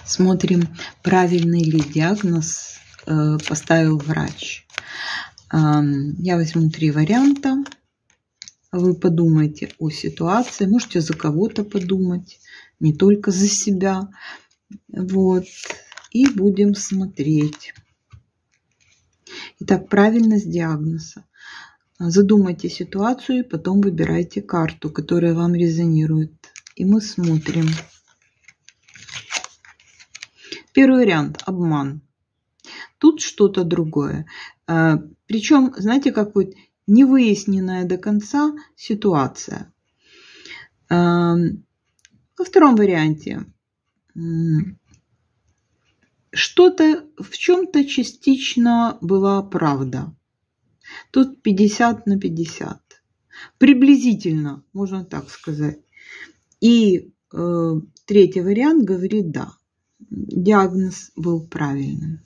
Смотрим, правильный ли диагноз поставил врач. Я возьму 3 варианта. Вы подумайте о ситуации. Можете за кого-то подумать, не только за себя. Вот. И будем смотреть. Итак, правильность диагноза. Задумайте ситуацию и потом выбирайте карту, которая вам резонирует. И мы смотрим. Первый вариант – обман. Тут что-то другое. Причем, знаете, как вот невыясненная до конца ситуация. Во втором варианте что-то в чем-то частично была правда. Тут 50 на 50. Приблизительно, можно так сказать. И третий вариант говорит да. Диагноз был правильным.